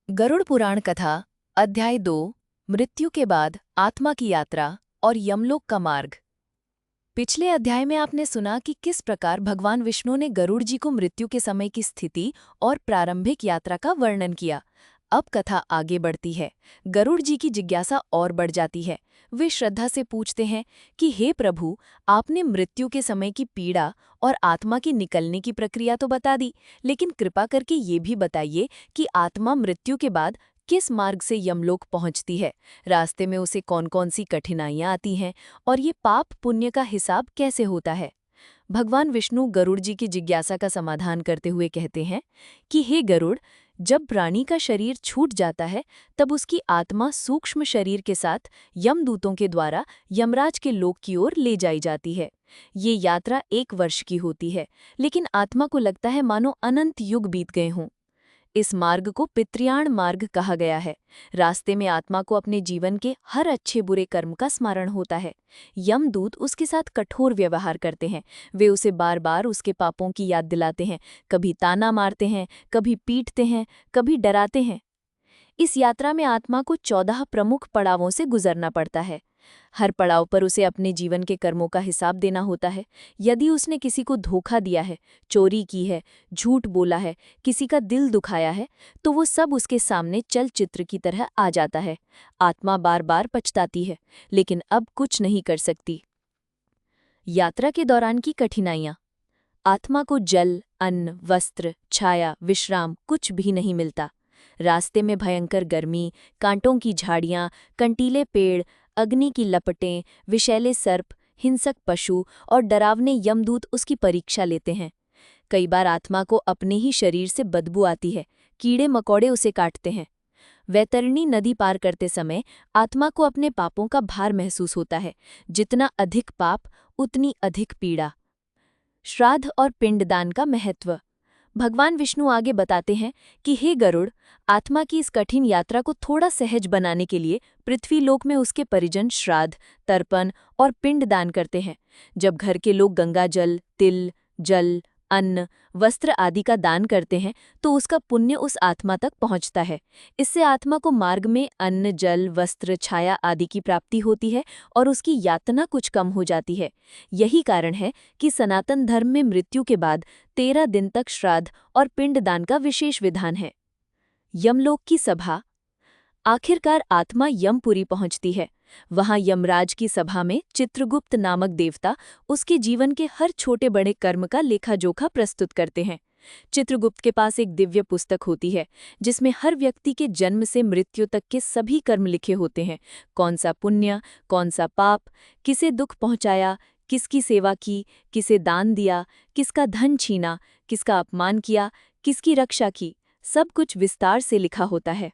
गरुड़ पुराण कथा अध्याय 2 मृत्यु के बाद आत्मा की यात्रा और यमलोक का मार्ग। पिछले अध्याय में आपने सुना कि किस प्रकार भगवान विष्णु ने गरुड़ जी को मृत्यु के समय की स्थिति और प्रारंभिक यात्रा का वर्णन किया। अब कथा आगे बढ़ती है। गरुड़ जी की जिज्ञासा और बढ़ जाती है। वे श्रद्धा से पूछते हैं कि हे प्रभु, आपने मृत्यु के समय की पीड़ा और आत्मा की निकलने की प्रक्रिया तो बता दी, लेकिन कृपा करके ये भी बताइए कि आत्मा मृत्यु के बाद किस मार्ग से यमलोक पहुंचती है, रास्ते में उसे कौन कौन सी कठिनाइयां आती हैं और ये पाप पुण्य का हिसाब कैसे होता है। भगवान विष्णु गरुड़ जी की जिज्ञासा का समाधान करते हुए कहते हैं कि हे गरुड़, जब प्राणी का शरीर छूट जाता है तब उसकी आत्मा सूक्ष्म शरीर के साथ यमदूतों के द्वारा यमराज के लोक की ओर ले जाई जाती है। ये यात्रा 1 वर्ष की होती है, लेकिन आत्मा को लगता है मानो अनंत युग बीत गए हों। इस मार्ग को पितृयाण मार्ग कहा गया है। रास्ते में आत्मा को अपने जीवन के हर अच्छे बुरे कर्म का स्मरण होता है। यमदूत उसके साथ कठोर व्यवहार करते हैं। वे उसे बार बार उसके पापों की याद दिलाते हैं, कभी ताना मारते हैं, कभी पीटते हैं, कभी डराते हैं। इस यात्रा में आत्मा को 14 प्रमुख पड़ावों से गुजरना पड़ता है। हर पड़ाव पर उसे अपने जीवन के कर्मों का हिसाब देना होता है। यदि उसने किसी को धोखा दिया है, चोरी की है, झूठ बोला है, किसी का दिल दुखाया है, तो वो सब उसके सामने चलचित्र की तरह आ जाता है। आत्मा बार बार पछताती है, लेकिन अब कुछ नहीं कर सकती। यात्रा के दौरान की कठिनाइयाँ। आत्मा को जल, अन्न, वस्त्र, छाया, विश्राम कुछ भी नहीं मिलता। रास्ते में भयंकर गर्मी, कांटों की झाड़ियाँ, कंटीले पेड़, अग्नि की लपटें, विषैले सर्प, हिंसक पशु और डरावने यमदूत उसकी परीक्षा लेते हैं। कई बार आत्मा को अपने ही शरीर से बदबू आती है, कीड़े मकोड़े उसे काटते हैं। वैतरणी नदी पार करते समय आत्मा को अपने पापों का भार महसूस होता है। जितना अधिक पाप, उतनी अधिक पीड़ा। श्राद्ध और पिंडदान का महत्व। भगवान विष्णु आगे बताते हैं कि हे गरुड़, आत्मा की इस कठिन यात्रा को थोड़ा सहज बनाने के लिए पृथ्वीलोक में उसके परिजन श्राद्ध, तर्पण और पिंडदान करते हैं। जब घर के लोग गंगा जल, तिल, जल, अन्न, वस्त्र आदि का दान करते हैं तो उसका पुण्य उस आत्मा तक पहुंचता है। इससे आत्मा को मार्ग में अन्न, जल, वस्त्र, छाया आदि की प्राप्ति होती है और उसकी यातना कुछ कम हो जाती है। यही कारण है कि सनातन धर्म में मृत्यु के बाद 13 दिन तक श्राद्ध और पिंडदान का विशेष विधान है। यमलोक की सभा। आखिरकार आत्मा यमपुरी पहुंचती है। वहां यमराज की सभा में चित्रगुप्त नामक देवता उसके जीवन के हर छोटे बड़े कर्म का लेखा-जोखा प्रस्तुत करते हैं। चित्रगुप्त के पास एक दिव्य पुस्तक होती है जिसमें हर व्यक्ति के जन्म से मृत्यु तक के सभी कर्म लिखे होते हैं। कौन सा पुण्य, कौन सा पाप, किसे दुख पहुंचाया, किसकी सेवा की, किसे दान दिया, किसका धन छीना, किसका अपमान किया, किसकी रक्षा की, सब कुछ विस्तार से लिखा होता है।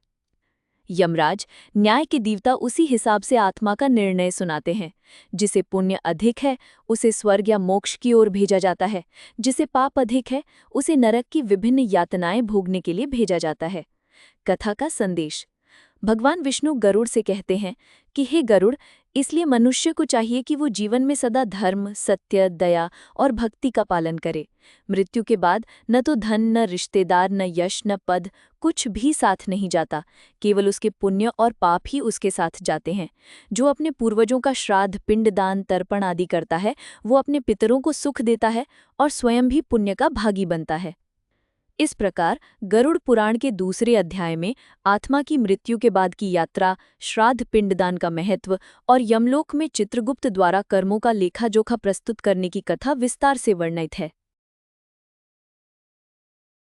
यमराज, न्याय के देवता, उसी हिसाब से आत्मा का निर्णय सुनाते हैं। जिसे पुण्य अधिक है उसे स्वर्ग या मोक्ष की ओर भेजा जाता है। जिसे पाप अधिक है उसे नरक की विभिन्न यातनाएं भोगने के लिए भेजा जाता है। कथा का संदेश। भगवान विष्णु गरुड़ से कहते हैं कि हे गरुड़, इसलिए मनुष्य को चाहिए कि वो जीवन में सदा धर्म, सत्य, दया और भक्ति का पालन करे। मृत्यु के बाद न तो धन, न रिश्तेदार, न यश, न पद, कुछ भी साथ नहीं जाता। केवल उसके पुण्य और पाप ही उसके साथ जाते हैं। जो अपने पूर्वजों का श्राद्ध, पिंडदान, तर्पण आदि करता है वो अपने पितरों को सुख देता है और स्वयं भी पुण्य का भागी बनता है। इस प्रकार गरुड़ पुराण के दूसरे अध्याय में आत्मा की मृत्यु के बाद की यात्रा, श्राद्ध, पिंडदान का महत्व और यमलोक में चित्रगुप्त द्वारा कर्मों का लेखा-जोखा प्रस्तुत करने की कथा विस्तार से वर्णित है।